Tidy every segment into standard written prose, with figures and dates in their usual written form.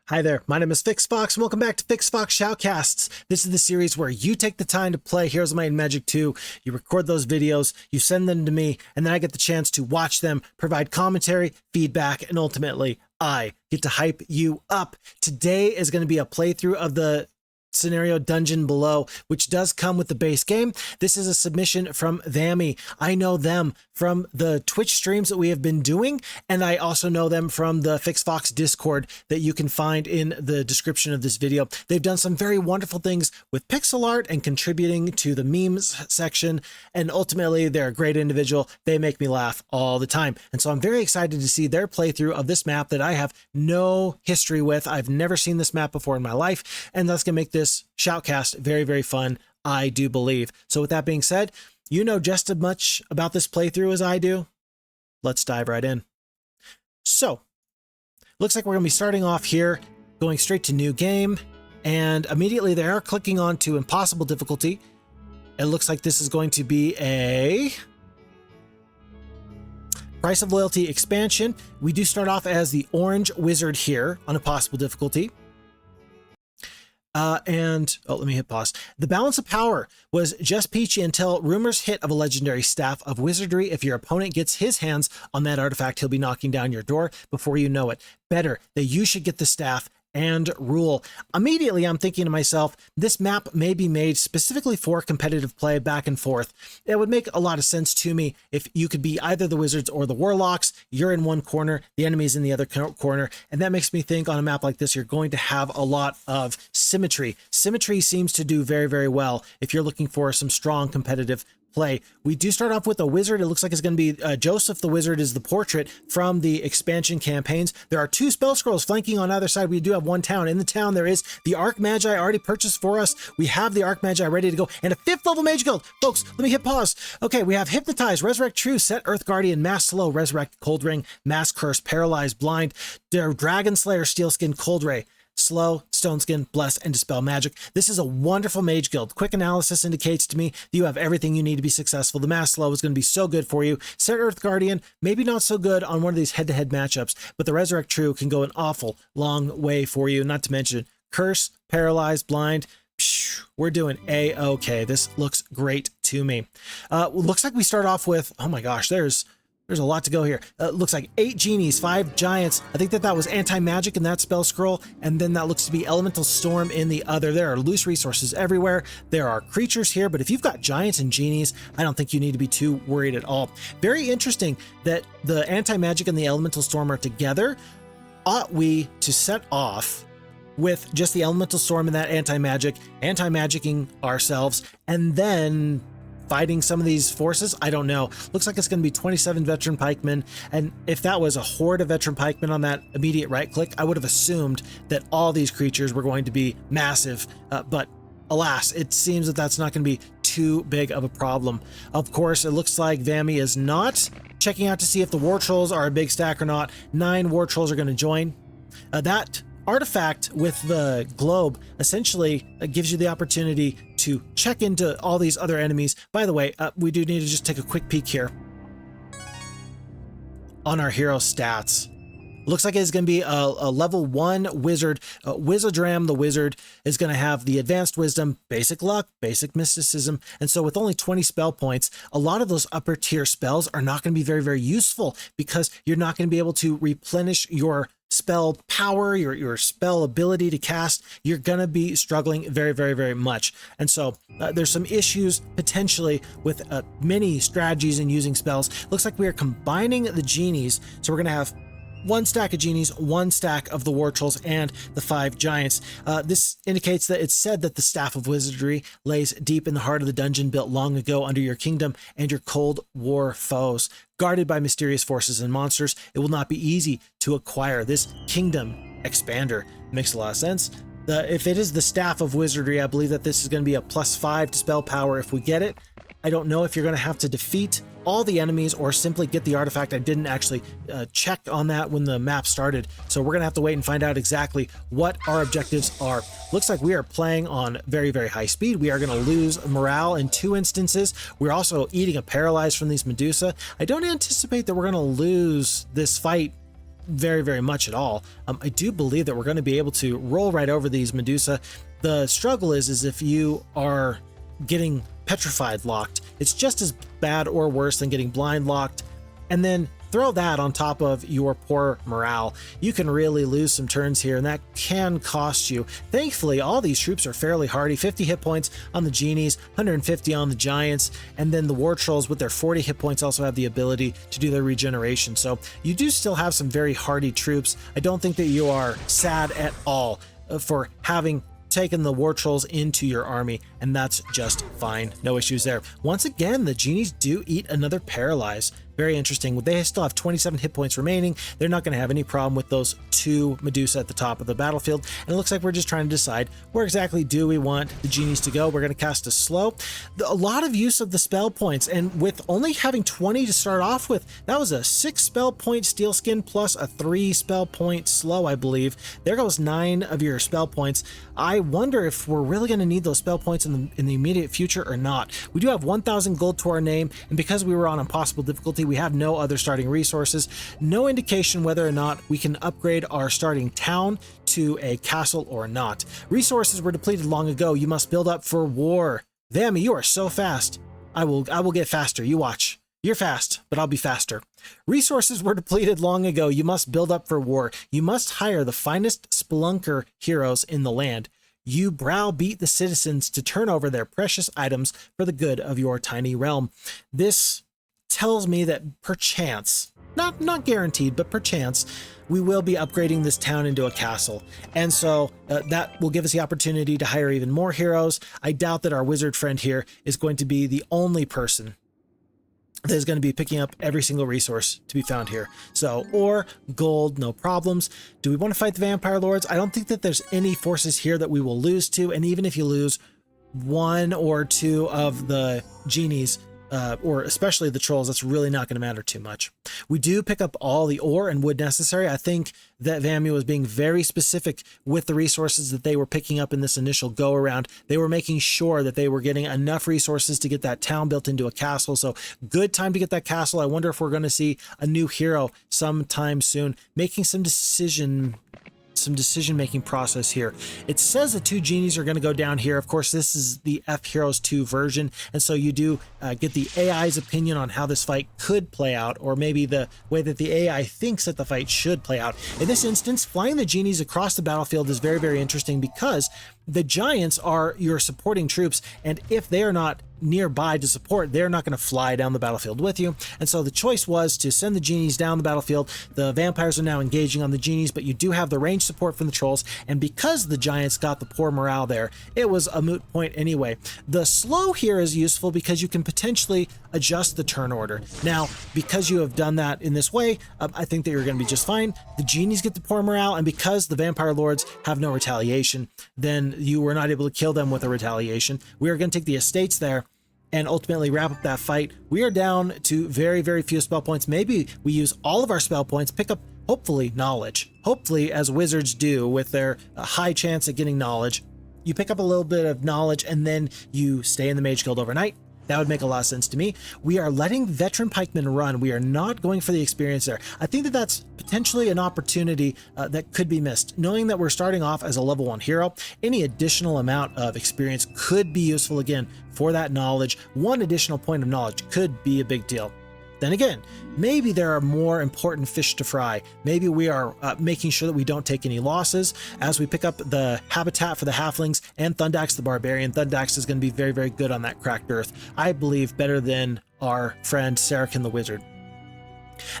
Hi there, my name is Phixfox, and welcome back to Phixfox Shoutcasts. This is the series where you take the time to play Heroes of Might and Magic 2, you record those videos, you send them to me, and then I get the chance to watch them, provide commentary, feedback, and ultimately, I get to hype you up. Today is going to be a playthrough of the scenario Dungeon Below, which does come with the base game. This is a submission from Vamy. I know them from the Twitch streams that we have been doing, and I also know them from the Phixfox Discord that you can find in the description of this video. They've done some very wonderful things with pixel art and contributing to the memes section, and ultimately they're a great individual. They make me laugh all the time, and so I'm very excited to see their playthrough of this map that I have no history with. I've never seen this map before in my life, and that's gonna make this Shoutcast very, very fun, I do believe. So with that being said, you know just as much about this playthrough as I do. Let's dive right in. So, looks like we're going to be starting off here, going straight to new game, and immediately they are clicking on to impossible difficulty. It looks like this is going to be a Price of Loyalty expansion. We do start off as the orange wizard here on impossible difficulty. Let me hit pause. The balance of power was just peachy until rumors hit of a legendary staff of wizardry. If your opponent gets his hands on that artifact, he'll be knocking down your door before you know it. Better that you should get the staff and rule. Immediately, I'm thinking to myself, this map may be made specifically for competitive play back and forth. It would make a lot of sense to me if you could be either the wizards or the warlocks. You're in one corner, the enemy's in the other corner, and that makes me think on a map like this, you're going to have a lot of symmetry. Symmetry seems to do very, very well if you're looking for some strong competitive play. We do start off with a wizard. It looks like it's going to be Joseph the Wizard is the portrait from the expansion campaigns. There are two spell scrolls flanking on either side. We do have one town. In the town, there is the Archmagi already purchased for us. We have the Archmagi ready to go, and a 5th level mage guild. Folks, let me hit pause. Okay, we have Hypnotize, Resurrect True, Set Earth Guardian, Mass Slow, Resurrect Cold Ring, Mass Curse, Paralyze, Blind, Dragon Slayer, Steelskin, Cold Ray, Slow, Stone Skin, Bless, and Dispel Magic. This is a wonderful mage guild. Quick analysis indicates to me that you have everything you need to be successful. The Mass Slow is going to be so good for you. Set Earth Guardian, maybe not so good on one of these head-to-head matchups, but the Resurrect True can go an awful long way for you. Not to mention Curse, Paralyze, Blind. We're doing A-okay. This looks great to me. Looks like we start off with, oh my gosh, there's a lot to go here. Looks like 8 genies, 5 giants. I think that was anti-magic in that spell scroll, and then that looks to be elemental storm in the other. There are loose resources everywhere. There are creatures here, but if you've got giants and genies, I don't think you need to be too worried at all. Very interesting that the anti-magic and the elemental storm are together. Ought we to set off with just the elemental storm and that anti-magicking ourselves, and then fighting some of these forces? I don't know. Looks like it's going to be 27 veteran pikemen, and if that was a horde of veteran pikemen on that immediate right click, I would have assumed that all these creatures were going to be massive, but alas, it seems that that's not going to be too big of a problem. Of course, it looks like Vamy is not checking out to see if the war trolls are a big stack or not. 9 war trolls are going to join. That artifact with the globe essentially gives you the opportunity to check into all these other enemies. By the way, we do need to just take a quick peek here on our hero stats. Looks like it's going to be a level 1 wizard. Wizardram the wizard is going to have the advanced wisdom, basic luck, basic mysticism, and so with only 20 spell points, a lot of those upper tier spells are not going to be very, very useful because you're not going to be able to replenish your spell power, your spell ability to cast. You're going to be struggling very, very, very much. And so there's some issues potentially with many strategies in using spells. Looks like we are combining the genies. So we're going to have 1 stack of genies, 1 stack of the war trolls, and the 5 giants. This indicates that it's said that the Staff of Wizardry lays deep in the heart of the dungeon built long ago under your kingdom and your Cold War foes. Guarded by mysterious forces and monsters, it will not be easy to acquire this kingdom expander. Makes a lot of sense. If it is the Staff of Wizardry, I believe that this is going to be a +5 to spell power if we get it. I don't know if you're going to have to defeat all the enemies or simply get the artifact. I didn't actually check on that when the map started, so we're gonna have to wait and find out exactly what our objectives are. Looks like we are playing on very, very high speed. We are gonna lose morale in 2 instances. We're also eating a paralyze from these Medusa. I don't anticipate that we're gonna lose this fight very, very much at all. I do believe that we're going to be able to roll right over these Medusa. The struggle is if you are getting petrified locked, it's just as bad or worse than getting blind locked. And then throw that on top of your poor morale. You can really lose some turns here, and that can cost you. Thankfully, all these troops are fairly hardy. 50 hit points on the genies, 150 on the giants, and then the war trolls with their 40 hit points also have the ability to do their regeneration. So you do still have some very hardy troops. I don't think that you are sad at all for having taken the war trolls into your army, and that's just fine. No issues there. Once again, the genies do eat another paralyze. Very interesting. They still have 27 hit points remaining. They're not going to have any problem with those 2 Medusa at the top of the battlefield. And it looks like we're just trying to decide where exactly do we want the genies to go. We're going to cast a slow. A lot of use of the spell points, and with only having 20 to start off with, that was a 6 spell point steel skin plus a 3 spell point slow, I believe. There goes 9 of your spell points. I wonder if we're really going to need those spell points in the immediate future or not. We do have 1,000 gold to our name, and because we were on impossible difficulty, we have no other starting resources. No indication whether or not we can upgrade our starting town to a castle or not. Resources were depleted long ago. You must build up for war. Vamy, you are so fast. I will get faster. You watch. You're fast, but I'll be faster. Resources were depleted long ago. You must build up for war. You must hire the finest spelunker heroes in the land. You browbeat the citizens to turn over their precious items for the good of your tiny realm. This tells me that perchance, not guaranteed, but perchance, we will be upgrading this town into a castle. And so that will give us the opportunity to hire even more heroes. I doubt that our wizard friend here is going to be the only person that is going to be picking up every single resource to be found here. So, or gold, no problems. Do we want to fight the vampire lords? I don't think that there's any forces here that we will lose to. And even if you lose 1 or 2 of the genies, or especially the trolls, that's really not going to matter too much. We do pick up all the ore and wood necessary. I think that Vamy was being very specific with the resources that they were picking up in this initial go around. They were making sure that they were getting enough resources to get that town built into a castle. So good time to get that castle. I wonder if we're going to see a new hero sometime soon, making some decision-making process here. It says the 2 genies are going to go down here. Of course, this is the FHeroes2 version, and so you do get the AI's opinion on how this fight could play out, or maybe the way that the AI thinks that the fight should play out. In this instance, flying the genies across the battlefield is very, very interesting because the giants are your supporting troops, and if they are not nearby to support, they're not going to fly down the battlefield with you. And so the choice was to send the genies down the battlefield. The vampires are now engaging on the genies, but you do have the range support from the trolls, and because the giants got the poor morale there, it was a moot point anyway. The slow here is useful because you can potentially adjust the turn order. Now, because you have done that in this way, I think that you're going to be just fine. The genies get the poor morale, and because the vampire lords have no retaliation, then you were not able to kill them with a retaliation. We are going to take the estates there and ultimately wrap up that fight. We are down to very, very few spell points. Maybe we use all of our spell points, pick up, hopefully, knowledge. Hopefully, as wizards do with their high chance at getting knowledge, you pick up a little bit of knowledge and then you stay in the Mage Guild overnight. That would make a lot of sense to me. We are letting veteran pikemen run. We are not going for the experience there. I think that that's potentially an opportunity that could be missed. Knowing that we're starting off as a level 1 hero, any additional amount of experience could be useful again for that knowledge. 1 additional point of knowledge could be a big deal. Then again, maybe there are more important fish to fry. Maybe we are making sure that we don't take any losses as we pick up the habitat for the halflings and Thundax the barbarian. Thundax is going to be very, very good on that cracked earth. I believe better than our friend Saracen the wizard.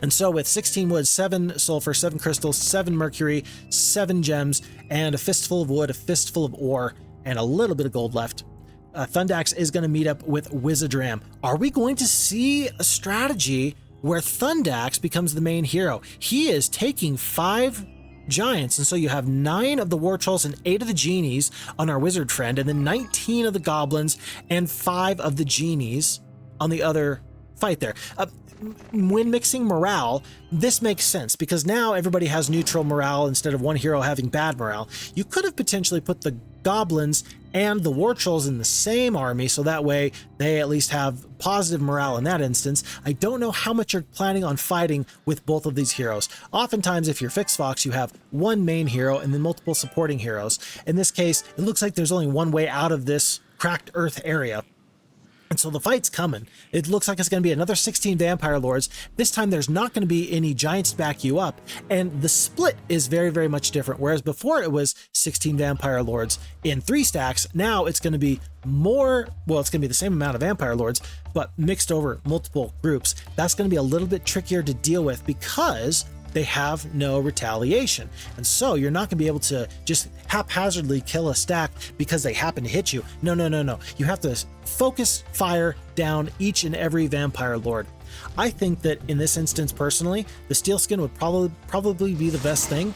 And so with 16 wood, 7 sulfur, 7 crystals, 7 mercury, 7 gems, and a fistful of wood, a fistful of ore, and a little bit of gold left, Thundax is going to meet up with Wizardram. Are we going to see a strategy where Thundax becomes the main hero? He is taking 5 giants, and so you have 9 of the war trolls and 8 of the genies on our wizard friend, and then 19 of the goblins and 5 of the genies on the other fight there. When mixing morale, this makes sense because now everybody has neutral morale instead of one hero having bad morale. You could have potentially put the goblins and the war trolls in the same army, so that way they at least have positive morale in that instance. I don't know how much you're planning on fighting with both of these heroes. Oftentimes, if you're Phixfox, you have one main hero and then multiple supporting heroes. In this case, it looks like there's only one way out of this cracked earth area. And so the fight's coming. It looks like it's going to be another 16 Vampire Lords. This time there's not going to be any giants to back you up. And the split is very, very much different. Whereas before it was 16 Vampire Lords in 3 stacks, now it's going to be more, well, it's going to be the same amount of Vampire Lords, but mixed over multiple groups. That's going to be a little bit trickier to deal with because they have no retaliation. And so you're not gonna be able to just haphazardly kill a stack because they happen to hit you. No, no, no, no. You have to focus fire down each and every Vampire Lord. I think that in this instance, personally, the steel skin would probably be the best thing.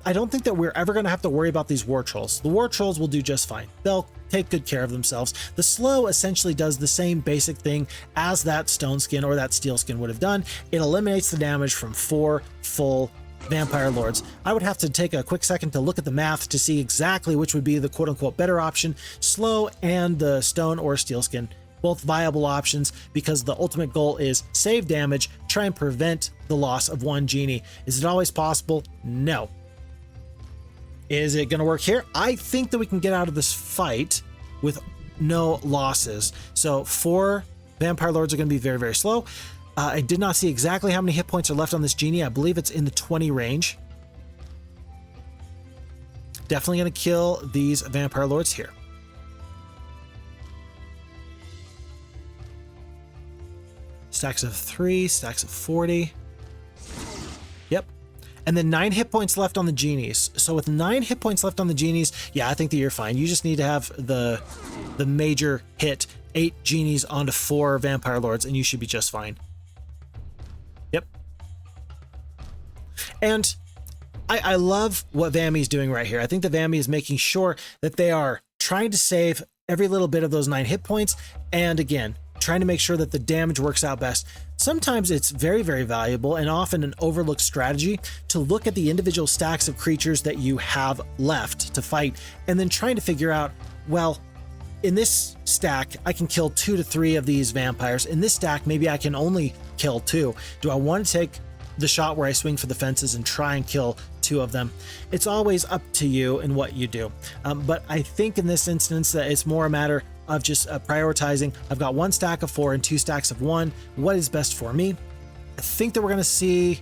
I don't think that we're ever going to have to worry about these war trolls. The war trolls will do just fine. They'll take good care of themselves. The slow essentially does the same basic thing as that stone skin or that steel skin would have done. It eliminates the damage from 4 full Vampire Lords. I would have to take a quick second to look at the math to see exactly which would be the quote-unquote better option. Slow and the stone or steel skin, both viable options, because the ultimate goal is save damage, try and prevent the loss of 1 genie. Is it always possible? No. Is it going to work here? I think that we can get out of this fight with no losses. So 4 Vampire Lords are going to be very, very slow. I did not see exactly how many hit points are left on this genie. I believe it's in the 20 range. Definitely going to kill these Vampire Lords here. Stacks of 3, stacks of 40. Yep. And then 9 hit points left on the genies. So with 9 hit points left on the genies, yeah, I think that you're fine. You just need to have the major hit, 8 genies onto 4 Vampire Lords, and you should be just fine. Yep. And I love what Vamy's doing right here. I think that Vamy is making sure that they are trying to save every little bit of those 9 hit points, and again, trying to make sure that the damage works out best. Sometimes it's very, very valuable and often an overlooked strategy to look at the individual stacks of creatures that you have left to fight and then trying to figure out, well, in this stack, I can kill 2 to 3 of these vampires. In this stack, maybe I can only kill 2. Do I want to take the shot where I swing for the fences and try and kill 2 of them? It's always up to you and what you do. But I think in this instance that it's more a matter of just prioritizing. I've got 1 stack of 4 and 2 stacks of 1. What is best for me? I think that we're going to see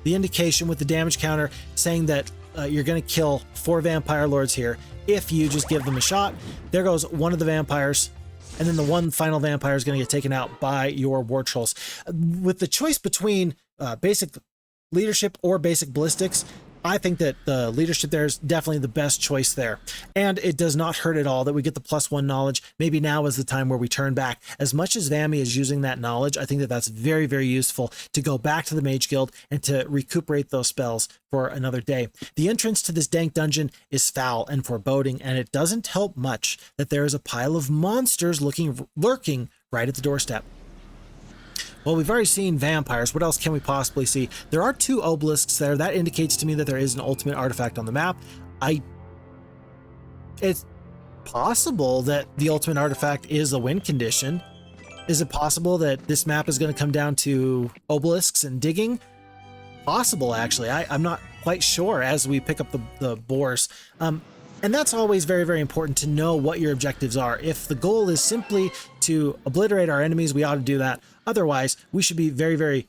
the indication with the damage counter saying that you're going to kill 4 Vampire Lords here if you just give them a shot. There goes one of the vampires, and then the one final vampire is going to get taken out by your war trolls. With the choice between basic leadership or basic ballistics, I think that the leadership there is definitely the best choice there. And it does not hurt at all that we get the +1 knowledge. Maybe now is the time where we turn back. As much as Vamy is using that knowledge, I think that that's very, very useful to go back to the Mage Guild and to recuperate those spells for another day. The entrance to this dank dungeon is foul and foreboding, and it doesn't help much that there is a pile of monsters lurking right at the doorstep. Well, we've already seen vampires. What else can we possibly see? There are 2 obelisks there. That indicates to me that there is an ultimate artifact on the map. It's possible that the ultimate artifact is a win condition. Is it possible that this map is going to come down to obelisks and digging? Possible, actually. I'm not quite sure as we pick up the boars. And that's always very, very important to know what your objectives are. If the goal is simply to obliterate our enemies, we ought to do that. Otherwise, we should be very, very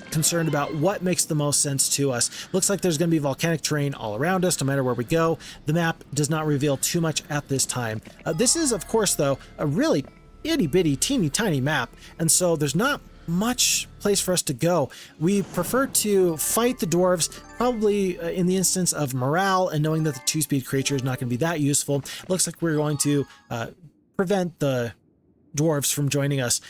concerned about what makes the most sense to us. Looks like there's going to be volcanic terrain all around us, no matter where we go. The map does not reveal too much at this time. This is, of course, though, a really itty-bitty, teeny-tiny map, and so there's not much place for us to go. We prefer to fight the dwarves, probably in the instance of morale and knowing that the 2-speed creature is not going to be that useful. Looks like we're going to prevent the dwarves from joining us.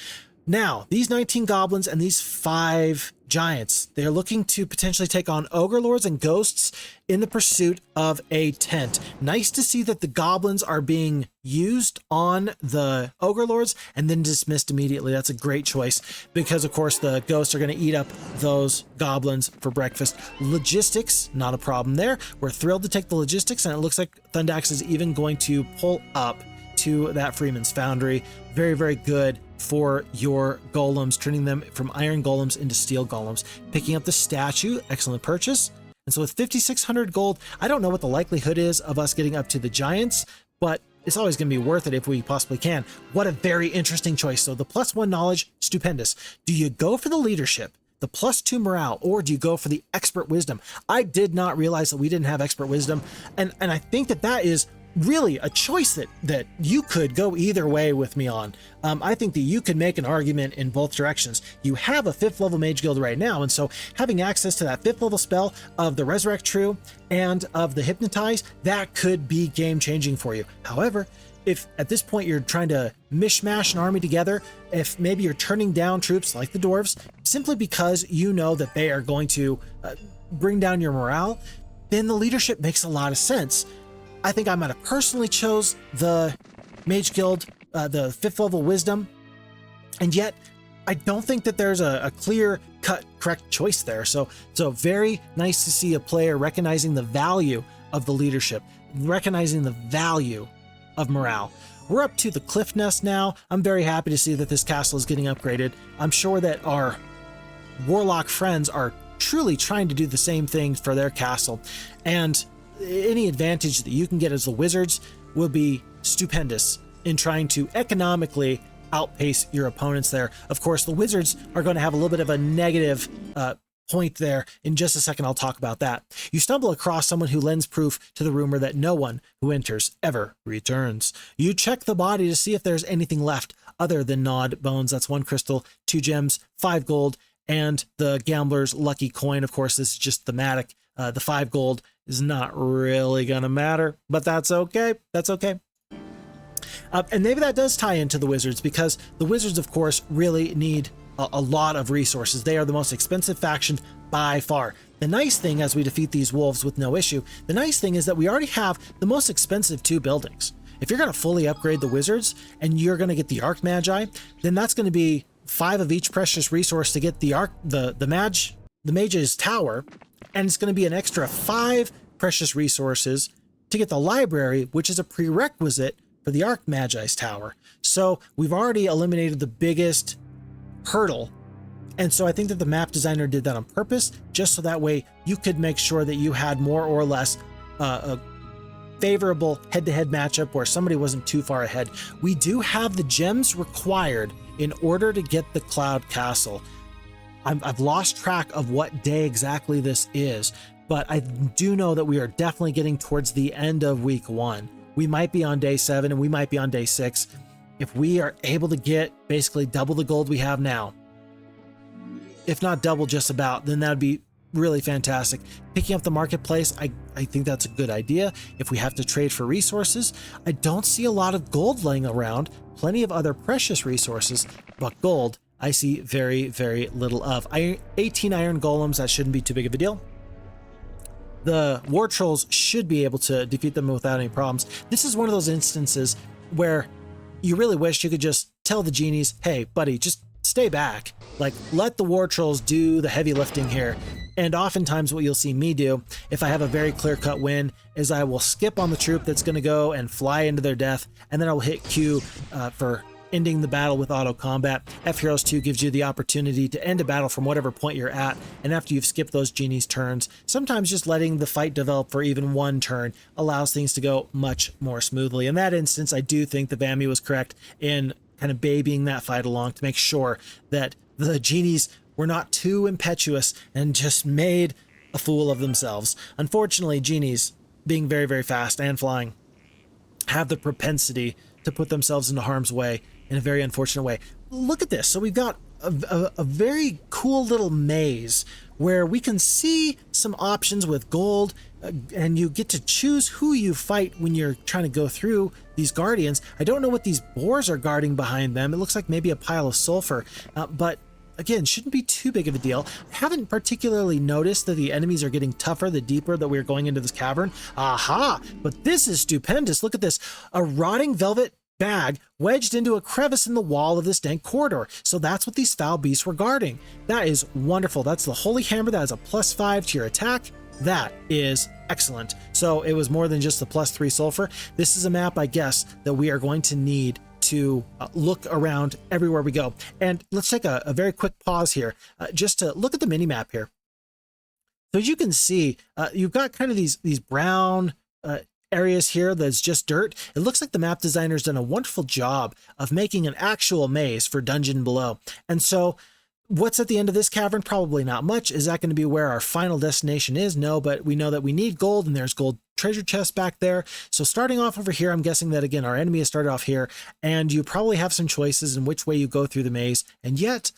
Now, these 19 goblins and these 5 giants, they're looking to potentially take on ogre lords and ghosts in the pursuit of a tent. Nice to see that the goblins are being used on the ogre lords and then dismissed immediately. That's a great choice because, of course, the ghosts are going to eat up those goblins for breakfast. Logistics, not a problem there. We're thrilled to take the logistics, and it looks like Thundax is even going to pull up to that Freeman's Foundry. Very, very good for your golems, turning them from iron golems into steel golems. Picking up the statue, excellent purchase. And so with 5,600 gold, I don't know what the likelihood is of us getting up to the giants, but it's always going to be worth it if we possibly can. What a very interesting choice. So the +1 knowledge, stupendous. Do you go for the leadership, the +2 morale, or do you go for the expert wisdom? I did not realize that we didn't have expert wisdom, and I think that that is really a choice that you could go either way with me on. I think that you could make an argument in both directions. You have a 5th level mage guild right now, and so having access to that 5th level spell of the Resurrect True and of the Hypnotize, that could be game changing for you. However, if at this point you're trying to mishmash an army together, if maybe you're turning down troops like the dwarves simply because you know that they are going to bring down your morale, then the leadership makes a lot of sense. I think I might have personally chose the Mage Guild, the 5th level Wisdom, and yet I don't think that there's a clear-cut correct choice there. So very nice to see a player recognizing the value of the leadership, recognizing the value of morale. We're up to the Cliff Nest now. I'm very happy to see that this castle is getting upgraded. I'm sure that our Warlock friends are truly trying to do the same thing for their castle, and any advantage that you can get as the wizards will be stupendous in trying to economically outpace your opponents there. Of course, the wizards are going to have a little bit of a negative point there. In just a second, I'll talk about that. You stumble across someone who lends proof to the rumor that no one who enters ever returns. You check the body to see if there's anything left other than gnawed bones. That's 1 crystal, 2 gems, 5 gold, and the gambler's lucky coin. Of course, this is just thematic. The 5 gold is not really going to matter, but that's okay. That's okay. And maybe that does tie into the wizards, because the wizards, of course, really need a lot of resources. They are the most expensive faction by far. The nice thing, as we defeat these wolves with no issue, the nice thing is that we already have the most expensive 2 buildings. If you're going to fully upgrade the wizards and you're going to get the Arc Magi, then that's going to be 5 of each precious resource to get the Mage's Tower, and it's going to be an extra 5 precious resources to get the library, which is a prerequisite for the Arc Magi's Tower. So we've already eliminated the biggest hurdle, and so I think that the map designer did that on purpose, just so that way you could make sure that you had more or less a favorable head-to-head matchup where somebody wasn't too far ahead. We do have the gems required in order to get the Cloud Castle. I've lost track of what day exactly this is, but I do know that we are definitely getting towards the end of week 1. We might be on day 7 and we might be on day 6. If we are able to get basically double the gold we have now, if not double just about, then that would be really fantastic. Picking up the marketplace, I think that's a good idea. If we have to trade for resources, I don't see a lot of gold laying around. Plenty of other precious resources, but gold I see very, very little of. 18 iron golems, that shouldn't be too big of a deal. The war trolls should be able to defeat them without any problems. This is one of those instances where you really wish you could just tell the genies, hey, buddy, just stay back. Like, let the war trolls do the heavy lifting here. And oftentimes what you'll see me do, if I have a very clear-cut win, is I will skip on the troop that's going to go and fly into their death, and then I will hit Q for ending the battle with auto combat. FHeroes2 gives you the opportunity to end a battle from whatever point you're at, and after you've skipped those genies' turns, sometimes just letting the fight develop for even 1 turn allows things to go much more smoothly. In that instance, I do think the Vamy was correct in kind of babying that fight along to make sure that the genies were not too impetuous and just made a fool of themselves. Unfortunately, genies, being very, very fast and flying, have the propensity to put themselves into harm's way in a very unfortunate way. Look at this. So we've got a very cool little maze where we can see some options with gold and you get to choose who you fight when you're trying to go through these guardians. I don't know what these boars are guarding behind them. It looks like maybe a pile of sulfur, but again, shouldn't be too big of a deal. I haven't particularly noticed that the enemies are getting tougher the deeper that we're going into this cavern. Aha! But this is stupendous. Look at this. A rotting velvet bag wedged into a crevice in the wall of this dank corridor. So that's what these foul beasts were guarding. That is wonderful. That's the holy hammer. That is a +5 to your attack. That is excellent. So it was more than just the +3 sulfur. This is a map, I guess, that we are going to need to look around everywhere we go. And let's take a very quick pause here just to look at the mini map here. So as you can see, you've got kind of these brown areas here that's just dirt. It looks like the map designer's done a wonderful job of making an actual maze for Dungeon Below. And so what's at the end of this cavern? Probably not much. Is that going to be where our final destination is? No, but we know that we need gold, and there's gold treasure chests back there. So starting off over here, I'm guessing that, again, our enemy has started off here, and you probably have some choices in which way you go through the maze. And yet,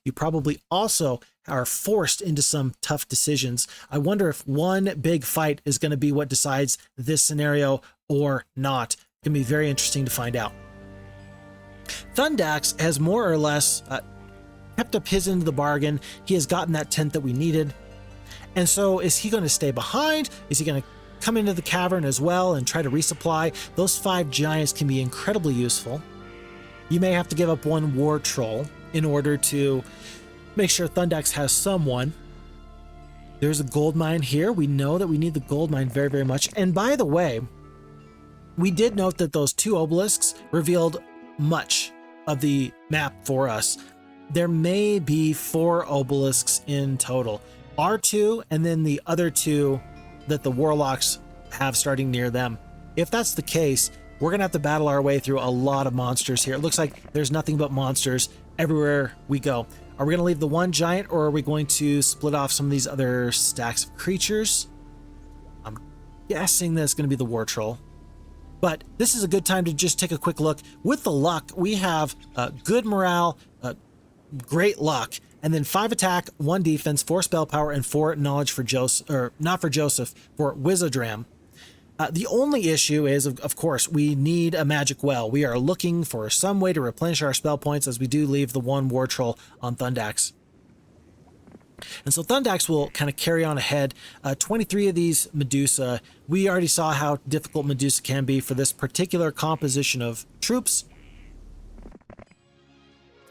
you probably also are forced into some tough decisions. I wonder if one big fight is going to be what decides this scenario or not. It's going to be very interesting to find out. Thundax has more or less kept up his end of the bargain. He has gotten that tent that we needed. And so is he going to stay behind? Is he going to come into the cavern as well and try to resupply? Those 5 giants can be incredibly useful. You may have to give up 1 war troll in order to make sure Thundax has someone. There's a gold mine here. We know that we need the gold mine very, very much. And by the way, we did note that those 2 obelisks revealed much of the map for us. There may be 4 obelisks in total. R2 and then the other 2 that the warlocks have starting near them. If that's the case, we're going to have to battle our way through a lot of monsters here. It looks like there's nothing but monsters everywhere we go. Are we going to leave the 1 giant, or are we going to split off some of these other stacks of creatures? I'm guessing that's going to be the war troll. But this is a good time to just take a quick look. With the luck, we have good morale, great luck, and then 5 attack, 1 defense, 4 spell power, and 4 knowledge for Joseph, or not for Joseph, for Wizardram. The only issue is, of course, we need a magic well. We are looking for some way to replenish our spell points, as we do leave the 1 war troll on Thundax. And so Thundax will kind of carry on ahead. 23 of these Medusa. We already saw how difficult Medusa can be for this particular composition of troops.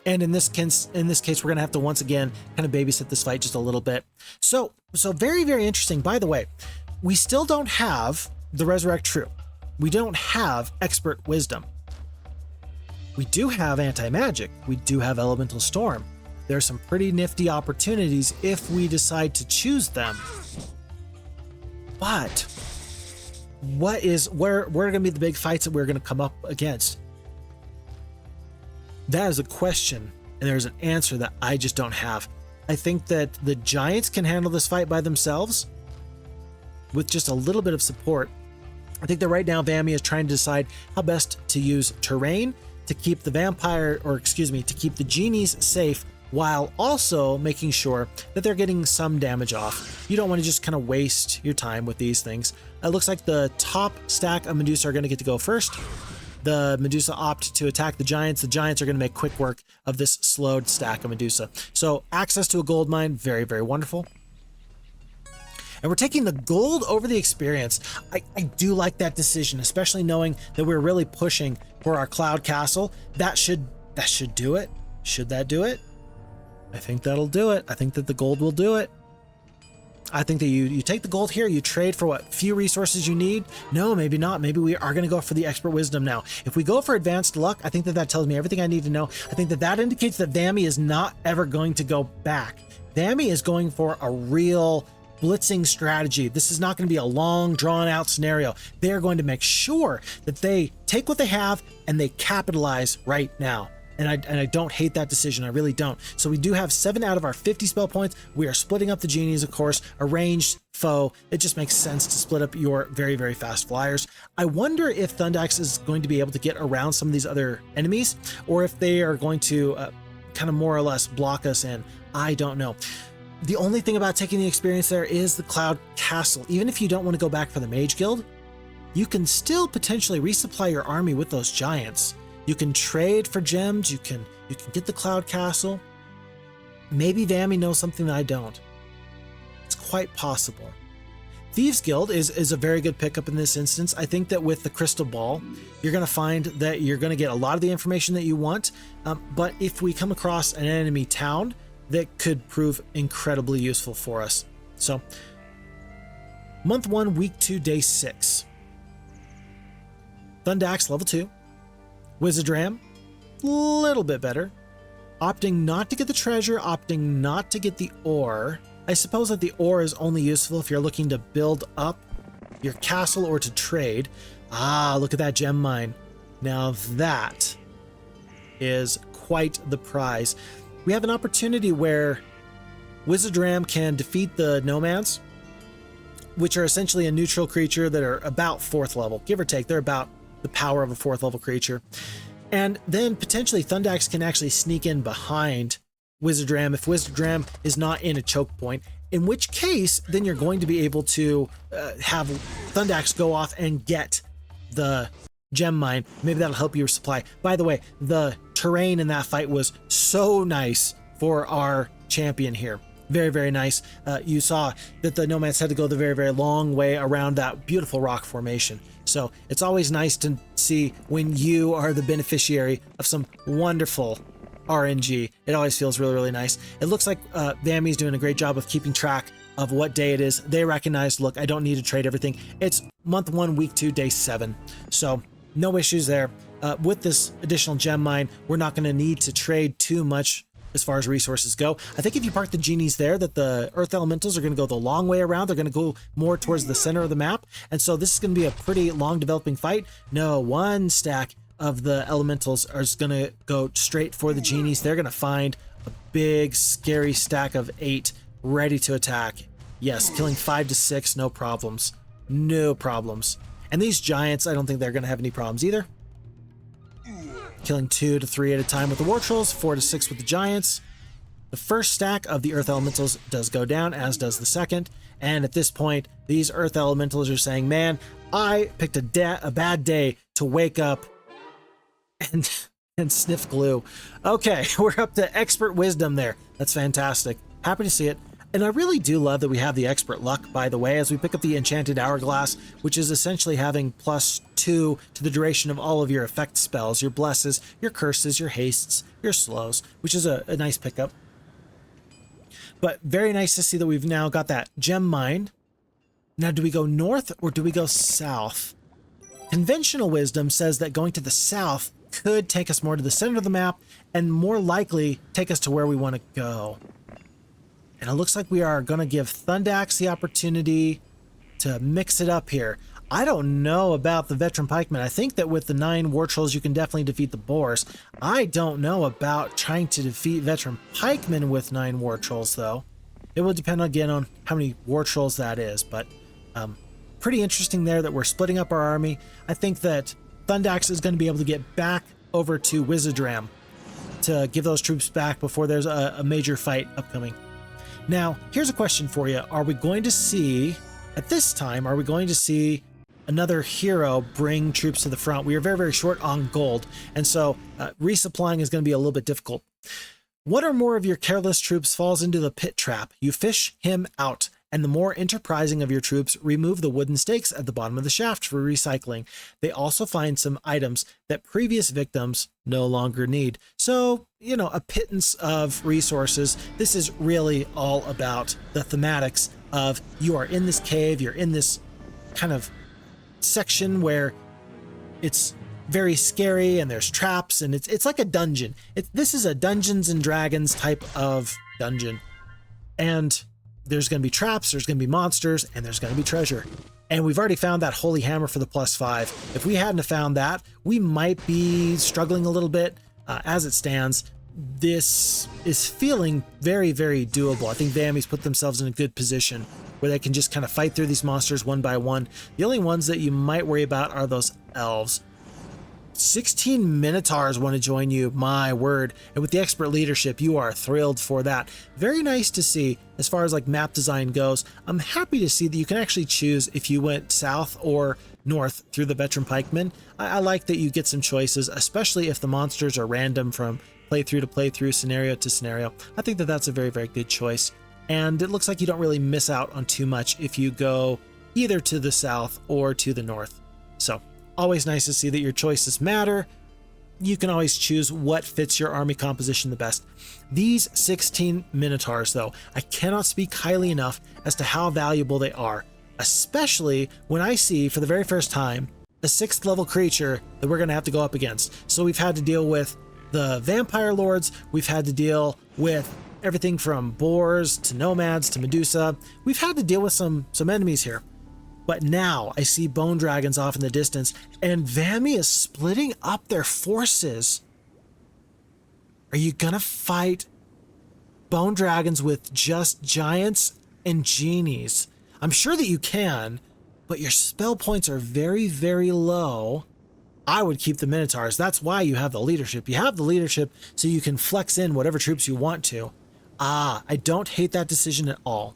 And in this case, we're going to have to once again kind of babysit this fight just a little bit. So very, very interesting. By the way, we still don't have the Resurrect True. We don't have Expert Wisdom. We do have Anti-Magic. We do have Elemental Storm. There's some pretty nifty opportunities if we decide to choose them. But where are going to be the big fights that we're going to come up against? That is a question, and there's an answer that I just don't have. I think that the giants can handle this fight by themselves with just a little bit of support. I think that right now Vamy is trying to decide how best to use terrain to keep the to keep the genies safe, while also making sure that they're getting some damage off. You don't want to just kind of waste your time with these things. It looks like the top stack of Medusa are going to get to go first. The Medusa opt to attack the Giants. The Giants are going to make quick work of this slowed stack of Medusa. So access to a gold mine, very, very wonderful. And we're taking the gold over the experience. I do like that decision, especially knowing that we're really pushing for our Cloud Castle. That should do it. Should that do it? I think that'll do it. I think that the gold will do it. I think that you take the gold here, you trade for what few resources you need. No, maybe not. Maybe we are going to go for the Expert Wisdom now. If we go for Advanced Luck, I think that tells me everything I need to know. I think that indicates that Vamy is not ever going to go back. Vamy is going for a real blitzing strategy. This is not going to be a long, drawn-out scenario. They are going to make sure that they take what they have and they capitalize right now. And I don't hate that decision. I really don't. So we do have 7 out of our 50 spell points. We are splitting up the genies, of course. A ranged foe. It just makes sense to split up your very, very fast flyers. I wonder if Thundax is going to be able to get around some of these other enemies, or if they are going to kind of more or less block us in. I don't know. The only thing about taking the experience there is the Cloud Castle. Even if you don't want to go back for the Mage Guild, you can still potentially resupply your army with those giants. You can trade for gems, you can get the Cloud Castle. Maybe Vamy knows something that I don't. It's quite possible. Thieves Guild is a very good pickup in this instance. I think that with the Crystal Ball, you're going to find that you're going to get a lot of the information that you want, but if we come across an enemy town, that could prove incredibly useful for us. So, month 1, week 2, day 6. Thundaxe, level 2. Wizardram, little bit better. Opting not to get the treasure, opting not to get the ore. I suppose that the ore is only useful if you're looking to build up your castle or to trade. Ah, look at that gem mine. Now that is quite the prize. We have an opportunity where Wizardram can defeat the Nomads, which are essentially a neutral creature that are about 4th level, give or take. They're about the power of a 4th level creature. And then potentially Thundaxe can actually sneak in behind Wizardram if Wizardram is not in a choke point, in which case then you're going to be able to have Thundaxe go off and get the gem mine. Maybe that'll help you supply. By the way, the terrain in that fight was so nice for our champion here. Very, very nice. You saw that the Nomads had to go the very, very long way around that beautiful rock formation. So it's always nice to see when you are the beneficiary of some wonderful RNG. It always feels really, really nice. It looks like Vamy's doing a great job of keeping track of what day it is. They recognize, look, I don't need to trade everything. It's month 1, week 2, day 7. So no issues there. With this additional gem mine, we're not going to need to trade too much as far as resources go. I think if you park the genies there, that the earth elementals are going to go the long way around. They're going to go more towards the center of the map. And so this is going to be a pretty long developing fight. No, one stack of the elementals is going to go straight for the genies. They're going to find a big, scary stack of 8 ready to attack. Yes, killing 5 to 6, no problems. No problems. And these giants, I don't think they're going to have any problems either. Killing 2 to 3 at a time with the war trolls, 4 to 6 with the giants. The first stack of the earth elementals does go down, as does the second. And at this point, these earth elementals are saying, man, I picked a bad day to wake up and sniff glue. Okay, we're up to expert wisdom there. That's fantastic. Happy to see it. And I really do love that we have the expert luck, by the way, as we pick up the enchanted hourglass, which is essentially having +2 to the duration of all of your effect spells, your blesses, your curses, your hastes, your slows, which is a nice pickup. But very nice to see that we've now got that gem mine. Now, do we go north or do we go south? Conventional wisdom says that going to the south could take us more to the center of the map and more likely take us to where we want to go. And it looks like we are going to give Thundaxe the opportunity to mix it up here. I don't know about the veteran pikemen. I think that with the 9 war trolls, you can definitely defeat the boars. I don't know about trying to defeat veteran pikemen with 9 war trolls, though. It will depend again on how many war trolls that is, but pretty interesting there that we're splitting up our army. I think that Thundaxe is going to be able to get back over to Wizardram to give those troops back before there's a major fight upcoming. Now, here's a question for you. Are we going to see, at this time, are we going to see another hero bring troops to the front? We are very, very short on gold, and so resupplying is going to be a little bit difficult. One or more of your careless troops falls into the pit trap. You fish him out, and the more enterprising of your troops remove the wooden stakes at the bottom of the shaft for recycling. They also find some items that previous victims no longer need. So, you know, a pittance of resources. This is really all about the thematics of you are in this cave, you're in this kind of section where it's very scary and there's traps and it's like a dungeon. This is a Dungeons and Dragons type of dungeon. And there's going to be traps, there's going to be monsters, and there's going to be treasure. And we've already found that holy hammer for the +5. If we hadn't have found that, we might be struggling a little bit. As it stands, this is feeling very, very doable. I think Vamy's put themselves in a good position where they can just kind of fight through these monsters one by one. The only ones that you might worry about are those elves. 16 Minotaurs want to join you, my word. And with the expert leadership, you are thrilled for that. Very nice to see as far as like map design goes. I'm happy to see that you can actually choose if you went south or north through the veteran pikemen. I like that you get some choices, especially if the monsters are random from playthrough to playthrough, scenario to scenario. I think that that's a very, very good choice. And it looks like you don't really miss out on too much if you go either to the south or to the north. So always nice to see that your choices matter. You can always choose what fits your army composition the best. These 16 Minotaurs, though, I cannot speak highly enough as to how valuable they are, especially when I see for the very first time a 6th level creature that we're going to have to go up against. So we've had to deal with the vampire lords, we've had to deal with everything from boars to nomads to Medusa. We've had to deal with some enemies here. But now I see bone dragons off in the distance, and Vamy is splitting up their forces. Are you gonna fight bone dragons with just giants and genies? I'm sure that you can, but your spell points are very, very low. I would keep the Minotaurs. That's why you have the leadership. You have the leadership so you can flex in whatever troops you want to. I don't hate that decision at all.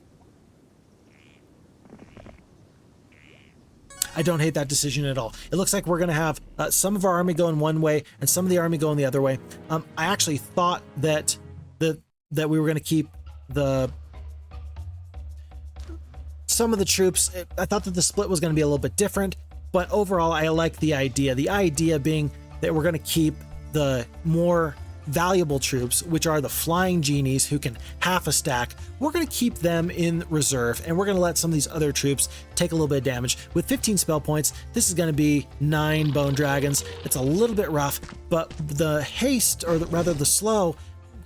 I don't hate that decision at all. It looks like we're going to have some of our army going one way and some of the army going the other way. I actually thought that we were going to keep some of the troops. I thought that the split was going to be a little bit different, but overall I like the idea. The idea being that we're going to keep the more valuable troops, which are the flying genies who can half a stack. We're going to keep them in reserve, and we're going to let some of these other troops take a little bit of damage. With 15 spell points, this is going to be 9 bone dragons. It's a little bit rough, but the haste, or rather the slow,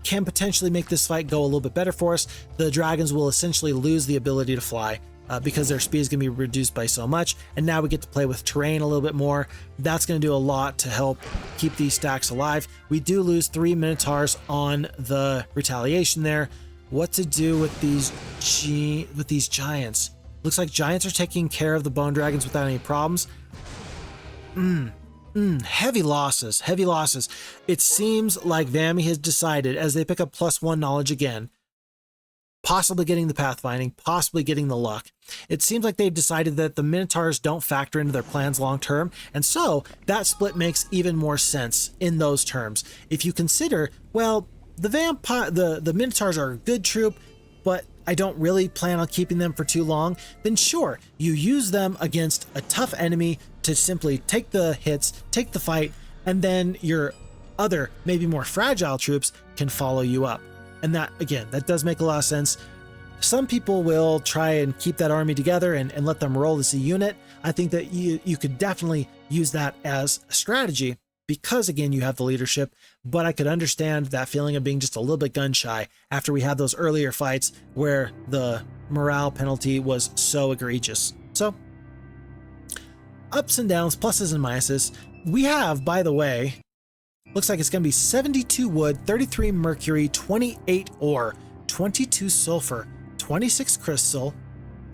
can potentially make this fight go a little bit better for us. The dragons will essentially lose the ability to fly because their speed is going to be reduced by so much, and now we get to play with terrain a little bit more. That's going to do a lot to help keep these stacks alive. We do lose 3 Minotaurs on the retaliation there. What to do with these giants? Looks like giants are taking care of the bone dragons without any problems. Heavy losses, heavy losses. It seems like Vamy has decided, as they pick up +1 knowledge again, possibly getting the pathfinding, possibly getting the luck. It seems like they've decided that the Minotaurs don't factor into their plans long term, and so that split makes even more sense in those terms. If you consider, well, the Minotaurs are a good troop, but I don't really plan on keeping them for too long, then sure, you use them against a tough enemy to simply take the hits, take the fight, and then your other, maybe more fragile troops can follow you up. And that, again, that does make a lot of sense. Some people will try and keep that army together and let them roll as a unit. I think that you could definitely use that as a strategy because, again, you have the leadership, but I could understand that feeling of being just a little bit gun shy after we had those earlier fights where the morale penalty was so egregious. So, ups and downs, pluses and minuses. We have, by the way, looks like it's going to be 72 wood, 33 mercury, 28 ore, 22 sulfur, 26 crystal,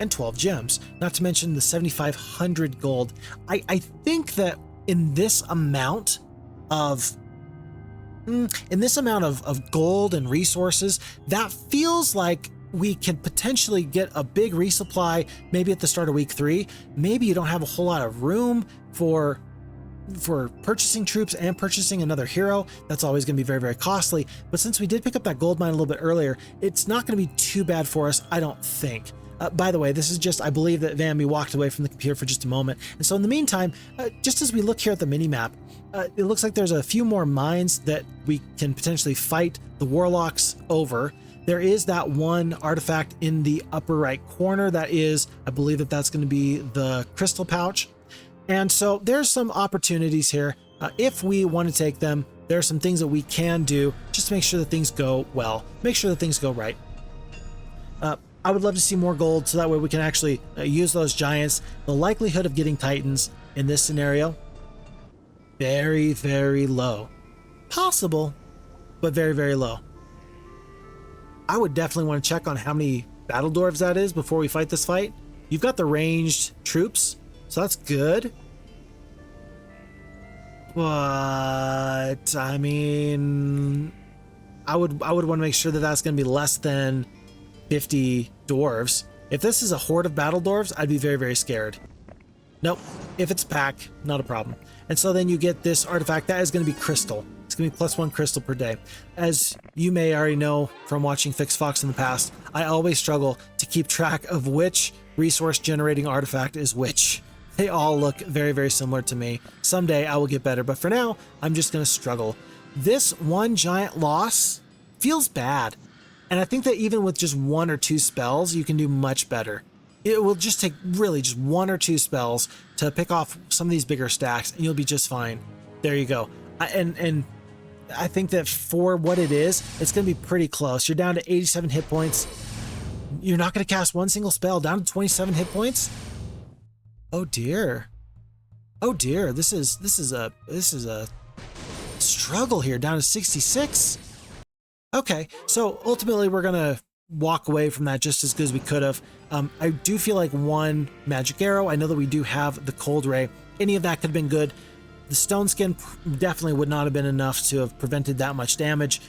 and 12 gems. Not to mention the 7,500 gold. I think that in this amount of gold and resources, that feels like we can potentially get a big resupply maybe at the start of week 3. Maybe you don't have a whole lot of room for purchasing troops and purchasing another hero. That's always going to be very, very costly. But since we did pick up that gold mine a little bit earlier, it's not going to be too bad for us, I don't think. By the way, this is just, I believe that Vamy walked away from the computer for just a moment. And so in the meantime, just as we look here at the mini-map, it looks like there's a few more mines that we can potentially fight the warlocks over. There is that one artifact in the upper right corner that is, I believe that that's going to be the crystal pouch. And so there's some opportunities here. If we want to take them, there are some things that we can do just to make sure that things go well, make sure that things go right. I would love to see more gold so that way we can actually use those giants. The likelihood of getting titans in this scenario, very, very low. Possible, but very, very low. I would definitely want to check on how many battle dwarves that is before we fight this fight. You've got the ranged troops, so that's good. But I mean, I would want to make sure that that's going to be less than 50 dwarves. If this is a horde of battle dwarves, I'd be very, very scared. Nope. If it's pack, not a problem. And so then you get this artifact that is going to be crystal. It's going to be +1 crystal per day. As you may already know from watching Phixfox in the past, I always struggle to keep track of which resource generating artifact is which. They all look very, very similar to me. Someday I will get better, but for now, I'm just going to struggle. This one giant loss feels bad. And I think that even with just 1 or 2 spells, you can do much better. It will just take really just 1 or 2 spells to pick off some of these bigger stacks, and you'll be just fine. There you go. And I think that for what it is, it's going to be pretty close. You're down to 87 hit points. You're not going to cast one single spell, down to 27 hit points. Oh dear. Oh dear. This is a struggle here, down to 66. Okay, so ultimately we're gonna walk away from that just as good as we could have. I do feel like 1 magic arrow. I know that we do have the cold ray. Any of that could have been good. The stone skin definitely would not have been enough to have prevented that much damage.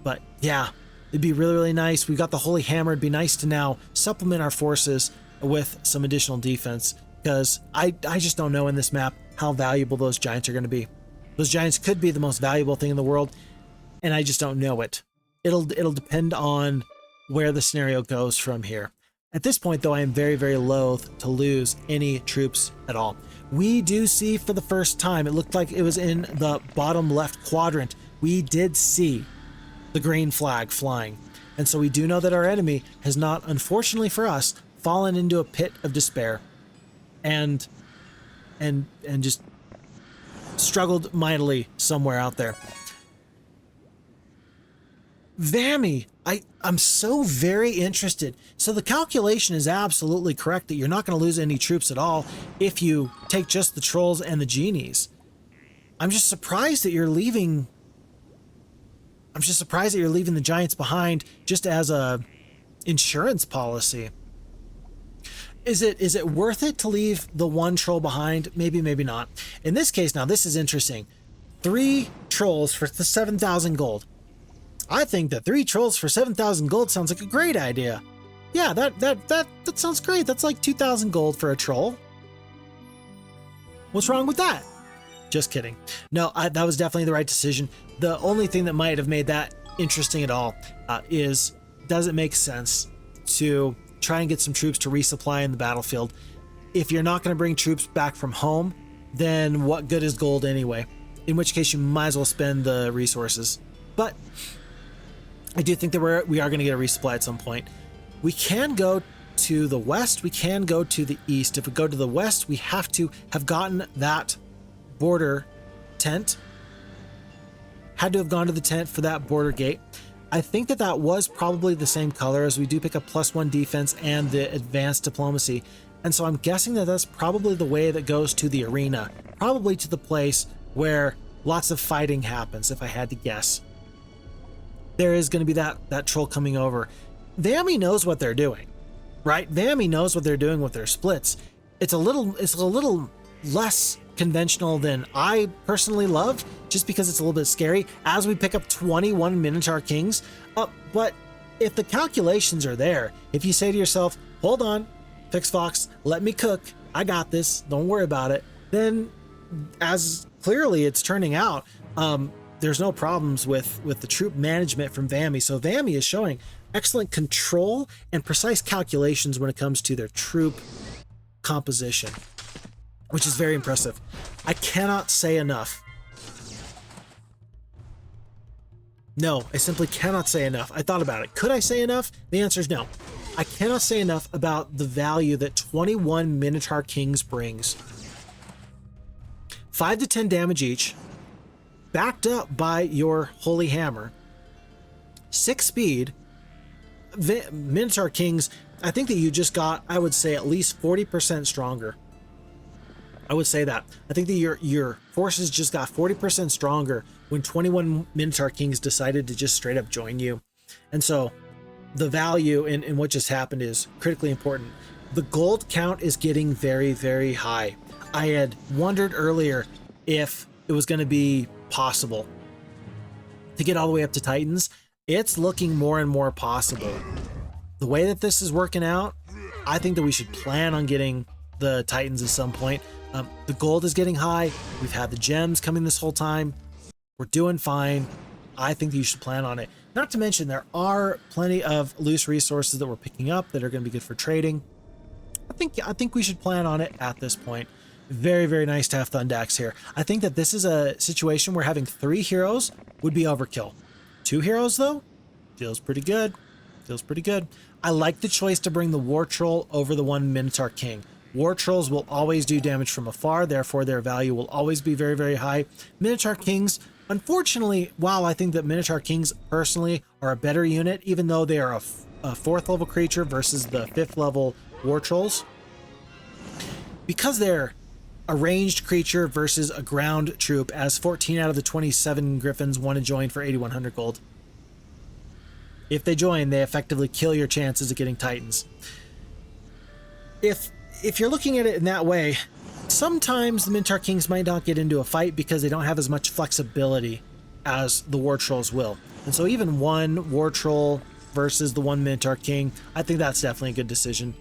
But yeah, it'd be really, really nice. We got the holy hammer. It'd be nice to now supplement our forces with some additional defense, because I just don't know in this map how valuable those giants are going to be. Those giants could be the most valuable thing in the world, and I just don't know it. It'll depend on where the scenario goes from here. At this point, though, I am very, very loath to lose any troops at all. We do see for the first time, it looked like it was in the bottom left quadrant, we did see the green flag flying. And so we do know that our enemy has not, unfortunately for us, fallen into a pit of despair and just struggled mightily somewhere out there. Vamy, I'm so very interested. So the calculation is absolutely correct that you're not going to lose any troops at all if you take just the trolls and the genies. I'm just surprised that you're leaving the giants behind just as a insurance policy. Is it worth it to leave the 1 troll behind? Maybe, maybe not. In this case, now this is interesting. 3 trolls for the 7,000 gold. I think that 3 trolls for 7,000 gold sounds like a great idea. Yeah, that sounds great. That's like 2,000 gold for a troll. What's wrong with that? Just kidding. No, that was definitely the right decision. The only thing that might have made that interesting at all is, does it make sense to try and get some troops to resupply in the battlefield? If you're not going to bring troops back from home, then what good is gold anyway? In which case you might as well spend the resources. But I do think that we are going to get a resupply at some point. We can go to the west. We can go to the east. If we go to the west, we have to have gotten that border tent. Had to have gone to the tent for that border gate. I think that that was probably the same color, as we do pick up +1 defense and the advanced diplomacy. And so I'm guessing that that's probably the way that goes to the arena. Probably to the place where lots of fighting happens, if I had to guess. There is going to be that troll coming over. Vamy knows what they're doing, right? Vamy knows what they're doing with their splits. It's a little less conventional than I personally love, just because it's a little bit scary as we pick up 21 Minotaur Kings. But if the calculations are there, if you say to yourself, hold on, Phixfox, let me cook, I got this, don't worry about it, then as clearly it's turning out, there's no problems with the troop management from Vamy. So Vamy is showing excellent control and precise calculations when it comes to their troop composition, which is very impressive. I cannot say enough. No, I simply cannot say enough. I thought about it. Could I say enough? The answer is no. I cannot say enough about the value that 21 Minotaur Kings brings. 5 to 10 damage each, backed up by your Holy Hammer, 6 speed. Minotaur Kings, I think that you just got, I would say, at least 40% stronger. I would say that. I think that your forces just got 40% stronger when 21 Minotaur Kings decided to just straight up join you. And so the value in what just happened is critically important. The gold count is getting very, very high. I had wondered earlier if it was going to be possible to get all the way up to Titans. It's looking more and more possible. The way that this is working out, I think that we should plan on getting the Titans at some point. The gold is getting high. We've had the gems coming this whole time. We're doing fine. I think that you should plan on it. Not to mention, there are plenty of loose resources that we're picking up that are going to be good for trading. I think we should plan on it at this point. Very, very nice to have Thundax here. I think that this is a situation where having 3 heroes would be overkill. 2 heroes, though, feels pretty good. Feels pretty good. I like the choice to bring the War Troll over the 1 Minotaur King. War Trolls will always do damage from afar, therefore their value will always be very, very high. Minotaur Kings, unfortunately, while I think that Minotaur Kings personally are a better unit, even though they are a 4th level creature versus the 5th level War Trolls, because they're a ranged creature versus a ground troop, as 14 out of the 27 Griffins want to join for 8,100 gold. If they join, they effectively kill your chances of getting Titans. If you're looking at it in that way, sometimes the Minotaur Kings might not get into a fight because they don't have as much flexibility as the War Trolls will. And so even 1 War Troll versus the 1 Minotaur King, I think that's definitely a good decision.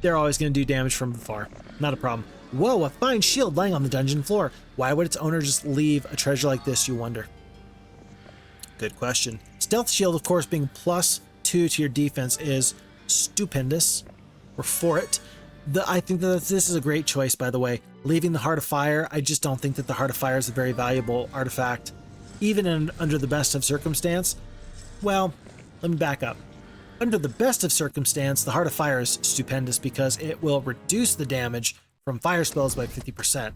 They're always going to do damage from afar. Not a problem. Whoa, a fine shield laying on the dungeon floor. Why would its owner just leave a treasure like this, you wonder? Good question. Stealth shield, of course, being +2 to your defense is stupendous. We're for it. I think that this is a great choice, by the way. Leaving the Heart of Fire, I just don't think that the Heart of Fire is a very valuable artifact, even under the best of circumstance. Well, let me back up. Under the best of circumstance, the Heart of Fire is stupendous because it will reduce the damage from fire spells by 50%.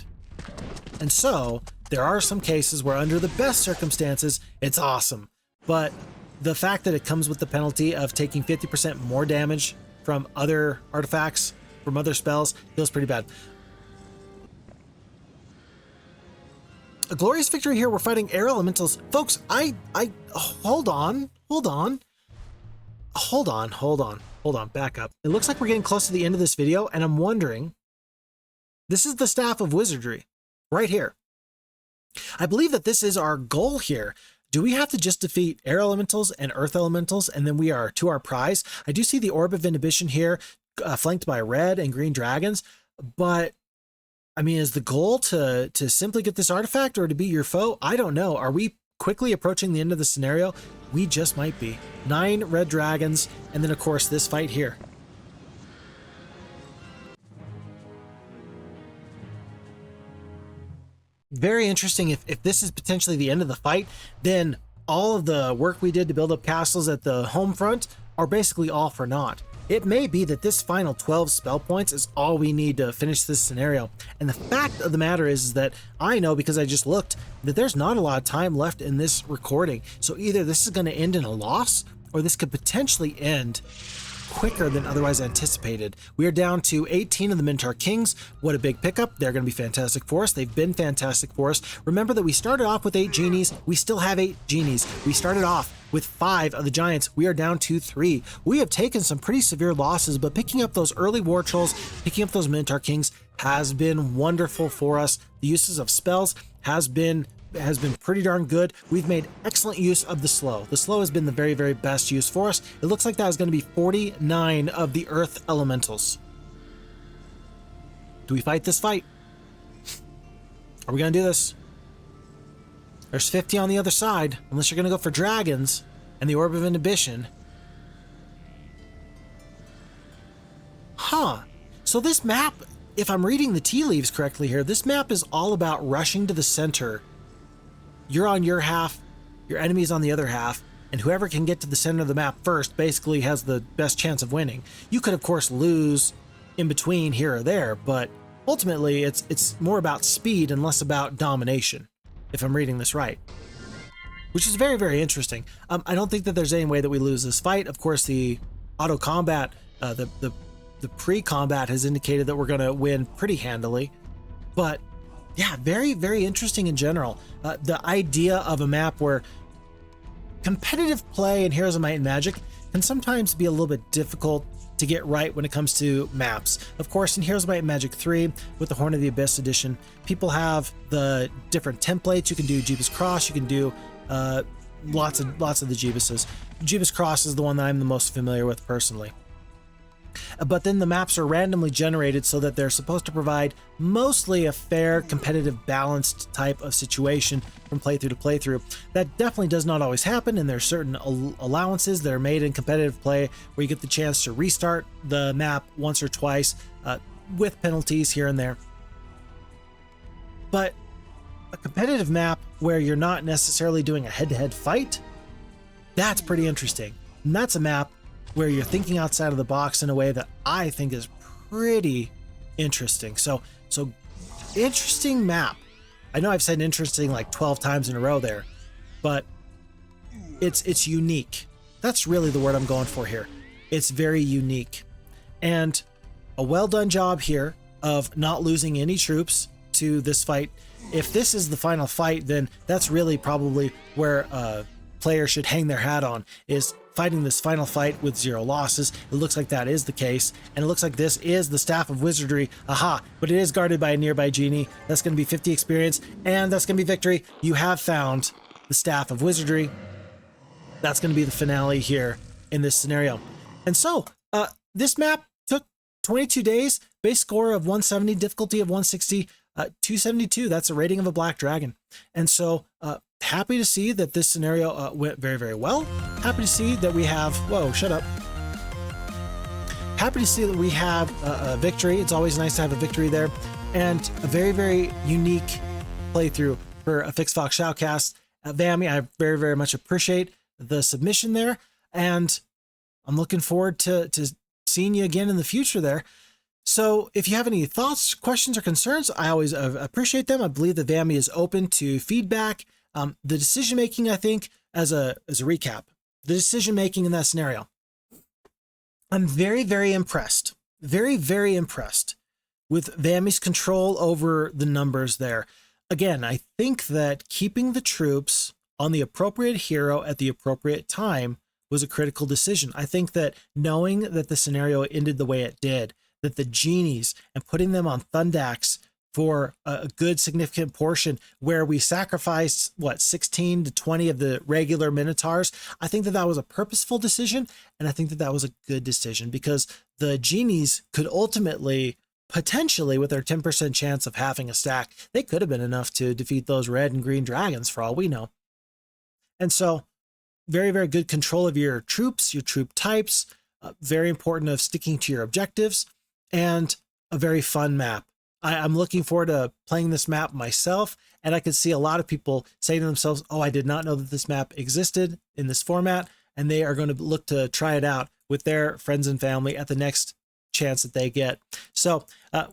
And so, there are some cases where under the best circumstances, it's awesome. But the fact that it comes with the penalty of taking 50% more damage from other artifacts, from other spells, feels pretty bad. A glorious victory here. We're fighting air elementals. Folks, hold on, back up. It looks like we're getting close to the end of this video, and I'm wondering, this is the Staff of Wizardry, right here. I believe that this is our goal here. Do we have to just defeat air elementals and earth elementals, and then we are to our prize? I do see the Orb of Inhibition here, flanked by red and green dragons, but I mean, is the goal to simply get this artifact or to beat your foe? I don't know. Are we quickly approaching the end of the scenario? We just might be. 9 red dragons, and then of course this fight here. Very interesting. If this is potentially the end of the fight, then all of the work we did to build up castles at the home front are basically all for naught. It may be that this final 12 spell points is all we need to finish this scenario. And the fact of the matter is that I know, because I just looked, that there's not a lot of time left in this recording. So either this is going to end in a loss, or this could potentially end quicker than otherwise anticipated. We are down to 18 of the Minotaur Kings. What a big pickup. They're going to be fantastic for us. They've been fantastic for us. Remember that we started off with 8 genies. We still have 8 genies. We started off with 5 of the giants. We are down to 3. We have taken some pretty severe losses, but picking up those early War Trolls, picking up those Minotaur Kings has been wonderful for us. The uses of spells has been pretty darn good. We've made excellent use of the slow. The slow has been the very, very best use for us. It looks like that is going to be 49 of the earth elementals. Do we fight this fight? Are we going to do this? There's 50 on the other side, unless you're going to go for dragons and the Orb of Inhibition. Huh. So this map, if I'm reading the tea leaves correctly here, this map is all about rushing to the center. You're on your half, your enemy's on the other half, and whoever can get to the center of the map first basically has the best chance of winning. You could, of course, lose in between here or there, but ultimately it's more about speed and less about domination, if I'm reading this right. Which is very, very interesting. I don't think that there's any way that we lose this fight. Of course, the auto combat, the pre-combat has indicated that we're going to win pretty handily, but yeah, very, very interesting in general. The idea of a map where competitive play in Heroes of Might and Magic can sometimes be a little bit difficult to get right when it comes to maps. Of course, in Heroes of Might and Magic 3 with the Horn of the Abyss edition, people have the different templates. You can do Jeebus Cross, you can do lots of the Jeebuses. Jeebus Cross is the one that I'm the most familiar with personally. But then the maps are randomly generated so that they're supposed to provide mostly a fair, competitive, balanced type of situation from playthrough to playthrough. That definitely does not always happen, and there's certain allowances that are made in competitive play where you get the chance to restart the map once or twice with penalties here and there. But a competitive map where you're not necessarily doing a head-to-head fight, that's pretty interesting. And that's a map where you're thinking outside of the box in a way that I think is pretty interesting. So interesting map. I know I've said interesting like 12 times in a row there, but it's unique. That's really the word I'm going for here. It's very unique. And a well done job here of not losing any troops to this fight. If this is the final fight, then that's really probably where a player should hang their hat on, is fighting this final fight with 0 losses. It looks like that is the case, and it looks like this is the Staff of Wizardry. Aha, but it is guarded by a nearby genie. That's going to be 50 experience, and that's going to be victory. You have found the Staff of Wizardry. That's going to be the finale here in this scenario. And so, this map took 22 days, base score of 170, difficulty of 160, 272. That's a rating of a Black Dragon. And so, happy to see that this scenario went very, very well. Happy to see that we have, whoa, shut up. Happy to see that we have a victory. It's always nice to have a victory there. And a very, very unique playthrough for a Phixfox Shoutcast. Vamy, I very, very much appreciate the submission there. And I'm looking forward to seeing you again in the future there. So if you have any thoughts, questions, or concerns, I always appreciate them. I believe that Vamy is open to feedback. The decision-making, I think, as a recap, the decision-making in that scenario, I'm very, very impressed. Very, very impressed with Vamy's control over the numbers there. Again, I think that keeping the troops on the appropriate hero at the appropriate time was a critical decision. I think that knowing that the scenario ended the way it did, that the genies and putting them on Thundax for a good significant portion where we sacrificed, 16 to 20 of the regular Minotaurs, I think that that was a purposeful decision, and I think that that was a good decision because the genies could ultimately, potentially, with their 10% chance of having a stack, they could have been enough to defeat those red and green dragons for all we know. And so, very, very good control of your troops, your troop types, very important of sticking to your objectives, and a very fun map. I'm looking forward to playing this map myself, and I could see a lot of people saying to themselves, oh, I did not know that this map existed in this format, and they are going to look to try it out with their friends and family at the next chance that they get. So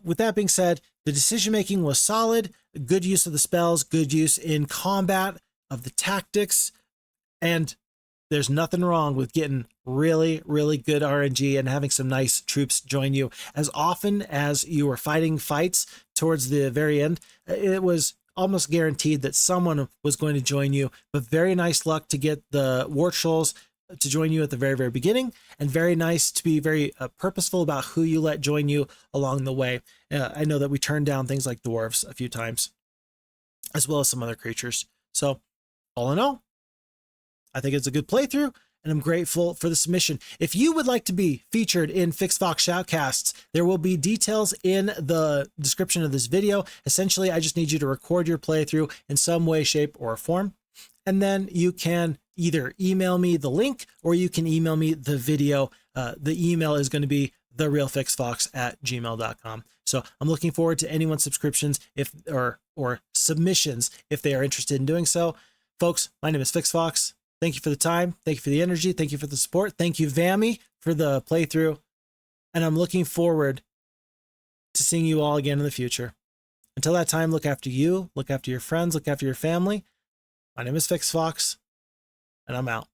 with that being said, the decision-making was solid, good use of the spells, good use in combat of the tactics, and there's nothing wrong with getting really, really good RNG and having some nice troops join you. As often as you were fighting fights towards the very end, it was almost guaranteed that someone was going to join you, but very nice luck to get the War Trolls to join you at the very, very beginning, and very nice to be very purposeful about who you let join you along the way. I know that we turned down things like dwarves a few times, as well as some other creatures. So all in all, I think it's a good playthrough, and I'm grateful for the submission. If you would like to be featured in Phixfox Shoutcasts, there will be details in the description of this video. Essentially, I just need you to record your playthrough in some way, shape, or form, and then you can either email me the link or you can email me the video. The email is going to be therealphixfox@gmail.com. So I'm looking forward to anyone's subscriptions or submissions if they are interested in doing so. Folks, my name is Phixfox. Thank you for the time. Thank you for the energy. Thank you for the support. Thank you, Vamy, for the playthrough. And I'm looking forward to seeing you all again in the future. Until that time, look after you, look after your friends, look after your family. My name is Phixfox, and I'm out.